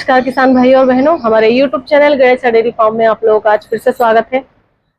नमस्कार किसान भाई और बहनों, हमारे YouTube channel Ganesh dairy farm में आप लोगों का आज फिर से स्वागत है।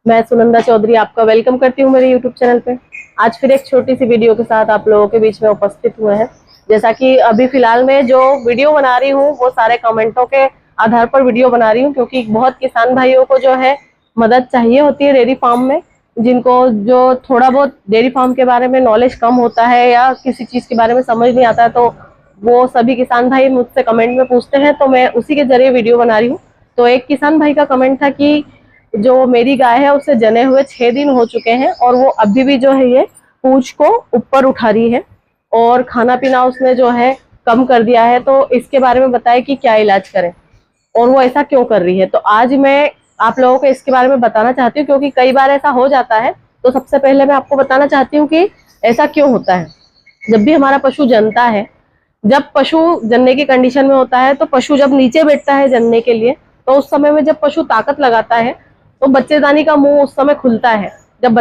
मैं सुनंदा चौधरी आपका वेलकम करती हूँ मेरे YouTube चैनल पे। आज फिर एक छोटी सी वीडियो के साथ आप लोगों के बीच में उपस्थित हुए हैं। जैसा कि अभी फिलहाल में जो वीडियो बना रही हूँ वो सारे कमेंटों के आधार पर वीडियो बना रही हूँ, क्योंकि बहुत किसान भाइयों को जो है मदद चाहिए होती है डेयरी फार्म में, जिनको जो थोड़ा बहुत डेयरी फार्म के बारे में नॉलेज कम होता है या किसी चीज के बारे में समझ नहीं आता है, तो वो सभी किसान भाई मुझसे कमेंट में पूछते हैं, तो मैं उसी के जरिए वीडियो बना रही हूँ। तो एक किसान भाई का कमेंट था कि जो मेरी गाय है उसे जने हुए 6 दिन हो चुके हैं और वो अभी भी जो है ये पूंछ को ऊपर उठा रही है और खाना पीना उसने जो है कम कर दिया है। तो इसके बारे में बताए कि क्या इलाज करें और वो ऐसा क्यों कर रही है। तो आज मैं आप लोगों को इसके बारे में बताना चाहती हूँ, क्योंकि कई बार ऐसा हो जाता है। तो सबसे पहले मैं आपको बताना चाहती हूँ कि ऐसा क्यों होता है। जब भी हमारा पशु जनता है, जब पशु जनने की कंडीशन में होता है, तो पशु जब नीचे बैठता है जनने के लिए, तो उस समय में जब पशु ताकत लगाता है तो बच्चेदानी का मुंह उस समय खुलता है। जब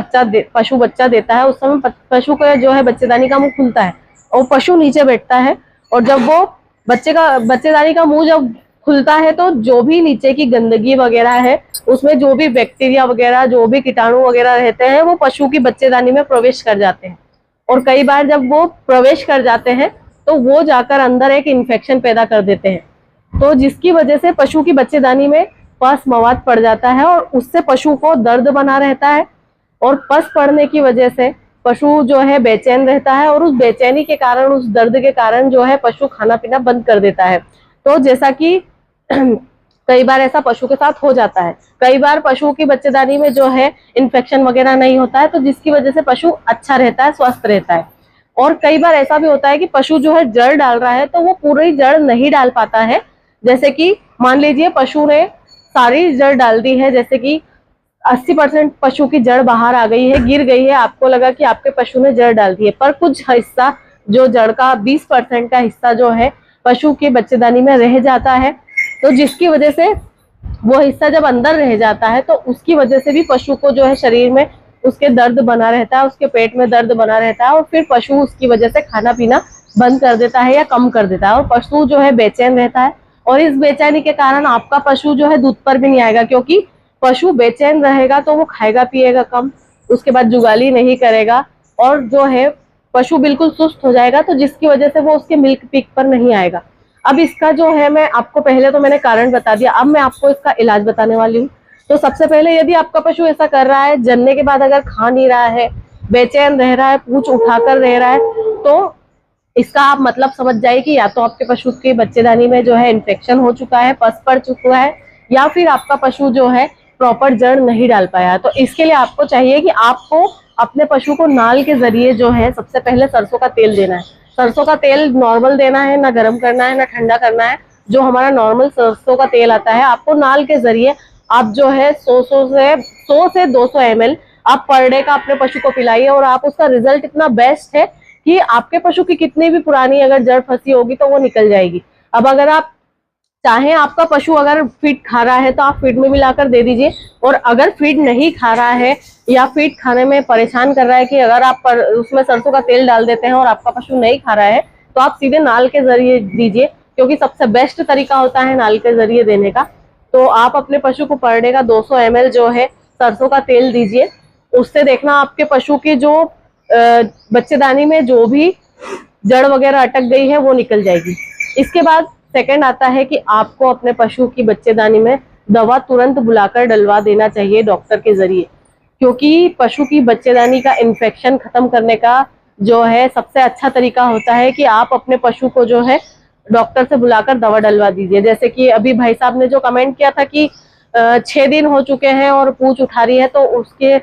पशु बच्चा देता है उस समय पशु का जो है बच्चेदानी का मुंह खुलता है और पशु नीचे बैठता है। और जब वो बच्चेदानी का मुंह जब खुलता है तो जो भी नीचे की गंदगी वगैरह है, उसमें जो भी बैक्टीरिया वगैरह, जो भी कीटाणु वगैरह रहते हैं, वो पशु की बच्चेदानी में प्रवेश कर जाते हैं। और कई बार जब वो प्रवेश कर जाते हैं तो वो जाकर अंदर एक इन्फेक्शन पैदा कर देते हैं, तो जिसकी वजह से पशु की बच्चेदानी में पस मवाद पड़ जाता है और उससे पशु को दर्द बना रहता है। और पस पड़ने की वजह से पशु जो है बेचैन रहता है और उस बेचैनी के कारण, उस दर्द के कारण जो है पशु खाना पीना बंद कर देता है। तो जैसा कि कई बार ऐसा पशु के साथ हो जाता है। कई बार पशु की बच्चेदानी में जो है इन्फेक्शन वगैरह नहीं होता है, तो जिसकी वजह से पशु अच्छा रहता है, स्वस्थ रहता है। और कई बार ऐसा भी होता है कि पशु जो है जड़ डाल रहा है तो वो पूरी जड़ नहीं डाल पाता है। जैसे कि मान लीजिए पशु ने सारी जड़ डाल दी है, जैसे कि 80% पशु की जड़ बाहर आ गई है, गिर गई है, आपको लगा कि आपके पशु ने जड़ डाल दी है, पर कुछ हिस्सा जो जड़ का 20% का हिस्सा जो है पशु के बच्चेदानी में रह जाता है। तो जिसकी वजह से वो हिस्सा जब अंदर रह जाता है तो उसकी वजह से भी पशु को जो है शरीर में उसके दर्द बना रहता है, उसके पेट में दर्द बना रहता है और फिर पशु उसकी वजह से खाना पीना बंद कर देता है या कम कर देता है और पशु जो है बेचैन रहता है। और इस बेचैनी के कारण आपका पशु जो है दूध पर भी नहीं आएगा, क्योंकि पशु बेचैन रहेगा तो वो खाएगा पिएगा कम, उसके बाद जुगाली नहीं करेगा और जो है पशु बिल्कुल सुस्त हो जाएगा, तो जिसकी वजह से वो उसके मिल्क पीक पर नहीं आएगा। अब इसका जो है, मैं आपको पहले तो मैंने कारण बता दिया, अब मैं आपको इसका इलाज बताने वाली हूँ। तो सबसे पहले यदि आपका पशु ऐसा कर रहा है, जनने के बाद अगर खा नहीं रहा है, बेचैन रह रहा है, पूंछ उठाकर रह रहा है, तो इसका आप मतलब समझ जाइए कि या तो आपके पशु की बच्चेदानी में जो है इन्फेक्शन हो चुका है, पस पड़ चुका है, या फिर आपका पशु जो है प्रॉपर जड़ नहीं डाल पाया। तो इसके लिए आपको चाहिए कि आपको अपने पशु को नाल के जरिए जो है सबसे पहले सरसों का तेल देना है। सरसों का तेल नॉर्मल देना है, ना गर्म करना है ना ठंडा करना है। जो हमारा नॉर्मल सरसों का तेल आता है, आपको नाल के जरिए आप जो है 100 से 200 ml आप पर डे का अपने पशु को पिलाइए और आप उसका रिजल्ट इतना बेस्ट है कि आपके पशु की कितनी भी पुरानी अगर जड़ फंसी होगी तो वो निकल जाएगी। अब अगर आप चाहें, आपका पशु अगर फीड खा रहा है तो आप फीड में मिलाकर दे दीजिए, और अगर फीड नहीं खा रहा है या फीड खाने में परेशान कर रहा है कि अगर आप उसमें सरसों का तेल डाल देते हैं और आपका पशु नहीं खा रहा है, तो आप सीधे नाल के जरिए दीजिए, क्योंकि सबसे बेस्ट तरीका होता है नाल के जरिए देने का। तो आप अपने पशु को पर डे का 200 ml जो है सरसों का तेल दीजिए। उससे देखना आपके पशु की जो बच्चेदानी में जो भी जड़ वगैरह अटक गई है वो निकल जाएगी। इसके बाद सेकंड आता है कि आपको अपने पशु की बच्चेदानी में दवा तुरंत बुलाकर डलवा देना चाहिए डॉक्टर के जरिए, क्योंकि पशु की बच्चेदानी का इन्फेक्शन खत्म करने का जो है सबसे अच्छा तरीका होता है कि आप अपने पशु को जो है डॉक्टर से बुलाकर दवा डलवा दीजिए। जैसे कि अभी भाई साहब ने जो कमेंट किया था कि 6 दिन हो चुके हैं और पूंछ उठा रही है, तो उसके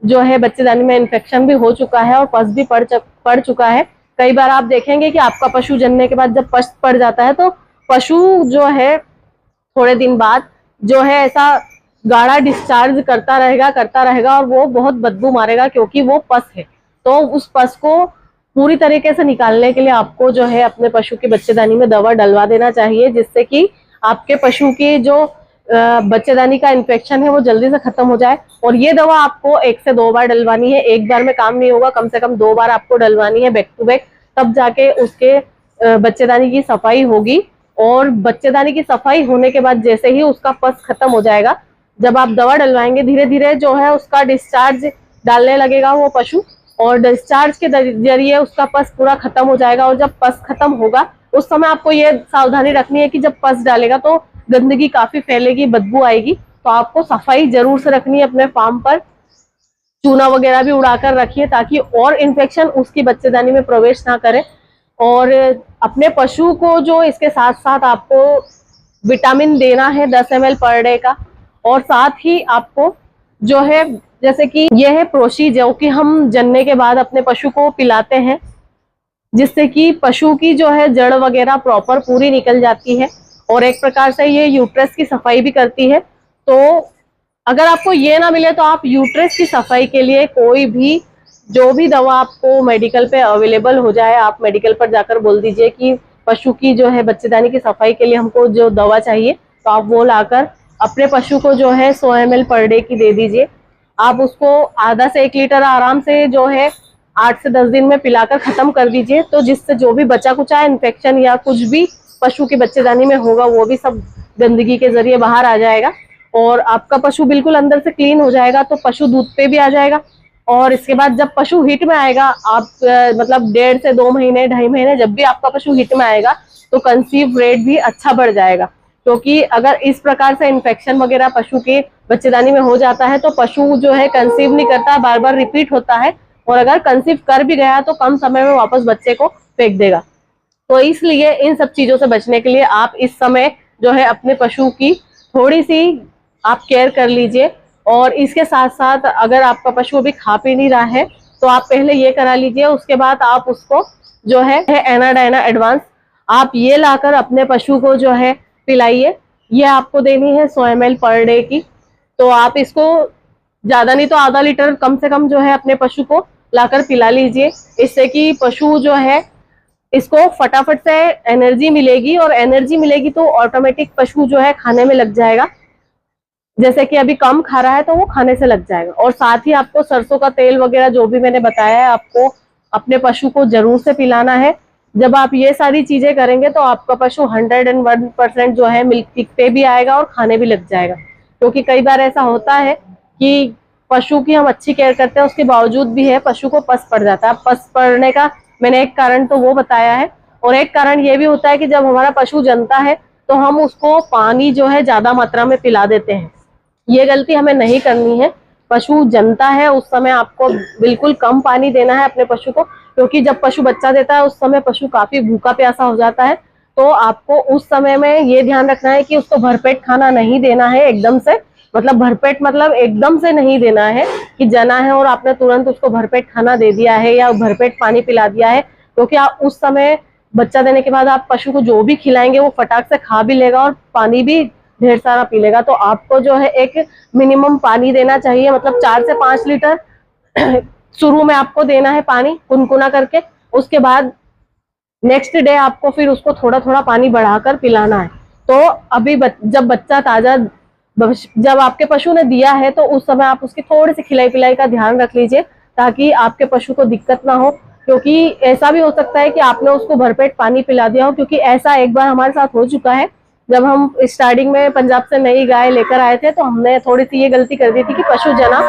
जो है बच्चेदानी में इन्फेक्शन भी हो चुका है और पस भी पड़ चुका है। कई बार आप देखेंगे कि आपका पशु जन्ने के बाद जब पस पड़ जाता है तो पशु जो है थोड़े दिन बाद जो है ऐसा गाढ़ा डिस्चार्ज करता रहेगा और वो बहुत बदबू मारेगा, क्योंकि वो पस है। तो उस पस को पूरी तरीके से निकालने के लिए आपको जो है अपने पशु की बच्चेदानी में दवा डलवा देना चाहिए, जिससे कि आपके पशु की जो बच्चेदानी का इन्फेक्शन है वो जल्दी से खत्म हो जाए। और ये दवा आपको 1 से 2 बार डलवानी है, एक बार में काम नहीं होगा, कम से कम 2 बार आपको डलवानी है बैक टू बैक, तब जाके उसके बच्चेदानी की सफाई होगी और बच्चेदानी की सफाई होने के बाद जैसे ही उसका पस खत्म हो जाएगा, जब आप दवा डलवाएंगे धीरे धीरे जो है उसका डिस्चार्ज डालने लगेगा वो पशु, और डिस्चार्ज के जरिए उसका पस पूरा खत्म हो जाएगा। और जब पस खत्म होगा उस समय आपको ये सावधानी रखनी है कि जब पस डालेगा तो गंदगी काफी फैलेगी, बदबू आएगी, तो आपको सफाई जरूर से रखनी है अपने फार्म पर। चूना वगैरह भी उड़ाकर रखिए ताकि और इन्फेक्शन उसकी बच्चेदानी में प्रवेश ना करे। और अपने पशु को जो इसके साथ साथ आपको विटामिन देना है 10 ml पर डे का, और साथ ही आपको जो है जैसे कि यह है प्रोशी जो कि हम जनने के बाद अपने पशु को पिलाते हैं, जिससे कि पशु की जो है जड़ वगैरह प्रॉपर पूरी निकल जाती है, और एक प्रकार से ये यूट्रस की सफाई भी करती है। तो अगर आपको ये ना मिले तो आप यूट्रस की सफाई के लिए कोई भी जो भी दवा आपको मेडिकल पे अवेलेबल हो जाए, आप मेडिकल पर जाकर बोल दीजिए कि पशु की जो है बच्चेदानी की सफाई के लिए हमको जो दवा चाहिए, तो आप वो लाकर अपने पशु को जो है 100 ml पर डे की दे दीजिए। आप उसको आधा से 1 लीटर आराम से जो है 8 से 10 दिन में पिलाकर खत्म कर दीजिए, तो जिससे जो भी बचा कुचा इन्फेक्शन या कुछ भी पशु की बच्चेदानी में होगा वो भी सब गंदगी के जरिए बाहर आ जाएगा, और आपका पशु बिल्कुल अंदर से क्लीन हो जाएगा। तो पशु दूध पे भी आ जाएगा, और इसके बाद जब पशु हिट में आएगा, आप मतलब 1.5 से 2 महीने 2.5 महीने जब भी आपका पशु हिट में आएगा तो कंसीव रेट भी अच्छा बढ़ जाएगा। क्योंकि अगर इस प्रकार से इन्फेक्शन वगैरह पशु के बच्चेदानी में हो जाता है तो पशु जो है कंसीव नहीं करता, बार बार रिपीट होता है, और अगर कंसीव कर भी गया तो कम समय में वापस बच्चे को फेंक देगा। तो इसलिए इन सब चीजों से बचने के लिए आप इस समय जो है अपने पशु की थोड़ी सी आप केयर कर लीजिए। और इसके साथ साथ अगर आपका पशु अभी खा पी नहीं रहा है तो आप पहले ये करा लीजिए, उसके बाद आप उसको जो है एनाडाइना एडवांस आप ये लाकर अपने पशु को जो है पिलाइए। ये आपको देनी है 100 ml पर डे की। तो आप इसको ज्यादा नहीं तो आधा लीटर कम से कम जो है अपने पशु को लाकर पिला लीजिए, इससे कि पशु जो है इसको फटाफट से एनर्जी मिलेगी, और एनर्जी मिलेगी तो ऑटोमेटिक पशु जो है खाने में लग जाएगा। जैसे कि अभी कम खा रहा है तो वो खाने से लग जाएगा। और साथ ही आपको सरसों का तेल वगैरह जो भी मैंने बताया है आपको अपने पशु को जरूर से पिलाना है। जब आप ये सारी चीजें करेंगे तो आपका पशु 101% जो है मिल्क पे भी आएगा और खाने भी लग जाएगा। क्योंकि कई बार ऐसा होता है कि पशु की हम अच्छी केयर करते हैं, उसके बावजूद भी है पशु को पस पड़ जाता है। पस पड़ने का मैंने एक कारण तो वो बताया है, और एक कारण ये भी होता है कि जब हमारा पशु जमता है तो हम उसको पानी जो है ज्यादा मात्रा में पिला देते हैं। ये गलती हमें नहीं करनी है। पशु जमता है उस समय आपको बिल्कुल कम पानी देना है अपने पशु को, क्योंकि जब पशु बच्चा देता है उस समय पशु काफी भूखा प्यासा हो जाता है। तो आपको उस समय में ये ध्यान रखना है कि उसको भरपेट खाना नहीं देना है एकदम से, मतलब भरपेट मतलब एकदम से नहीं देना है कि जना है और आपने तुरंत उसको भरपेट खाना दे दिया है या भरपेट पानी पिला दिया है। क्योंकि आप उस समय बच्चा देने के बाद आप पशु को जो भी खिलाएंगे वो फटाक से खा भी लेगा और पानी भी ढेर सारा पी लेगा। तो आपको जो है एक मिनिमम पानी देना चाहिए, मतलब 4 से 5 लीटर शुरू में आपको देना है पानी कुनकुना करके। उसके बाद नेक्स्ट डे आपको फिर उसको थोड़ा थोड़ा पानी बढ़ाकर पिलाना है। तो अभी जब बच्चा ताजा जब आपके पशु ने दिया है तो उस समय आप उसकी थोड़ी सी खिलाई पिलाई का ध्यान रख लीजिए, ताकि आपके पशु को दिक्कत ना हो। क्योंकि ऐसा भी हो सकता है कि आपने उसको भरपेट पानी पिला दिया हो, क्योंकि ऐसा एक बार हमारे साथ हो चुका है। जब हम स्टार्टिंग में पंजाब से नई गाय लेकर आए थे तो हमने थोड़ी सी ये गलती कर दी थी कि पशु जना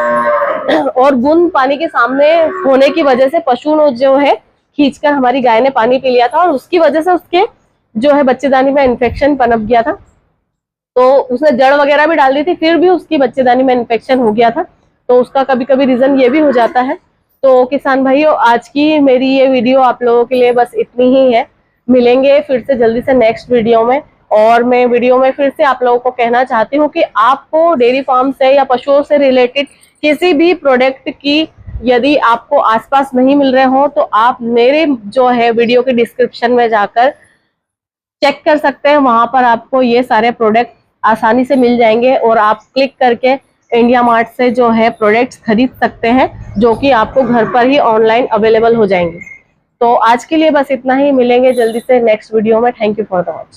और बूंद पानी के सामने होने की वजह से पशु ने जो है खींचकर हमारी गाय ने पानी पी लिया था, और उसकी वजह से उसके जो है बच्चेदानी में इन्फेक्शन पनप गया था। तो उसने जड़ वगैरह भी डाल दी थी, फिर भी उसकी बच्चेदानी में इन्फेक्शन हो गया था। तो उसका कभी कभी रीजन ये भी हो जाता है। तो किसान भाइयों, आज की मेरी ये वीडियो आप लोगों के लिए बस इतनी ही है। मिलेंगे फिर से जल्दी से नेक्स्ट वीडियो में। और मैं वीडियो में फिर से आप लोगों को कहना चाहती हूँ कि आपको डेयरी फार्म से या पशुओं से रिलेटेड किसी भी प्रोडक्ट की यदि आपको आसपास नहीं मिल रहे हो तो आप मेरे जो है वीडियो के डिस्क्रिप्शन में जाकर चेक कर सकते हैं। वहां पर आपको ये सारे प्रोडक्ट आसानी से मिल जाएंगे और आप क्लिक करके इंडिया मार्ट से जो है प्रोडक्ट्स खरीद सकते हैं, जो कि आपको घर पर ही ऑनलाइन अवेलेबल हो जाएंगे। तो आज के लिए बस इतना ही। मिलेंगे जल्दी से नेक्स्ट वीडियो में। Thank you for the watch.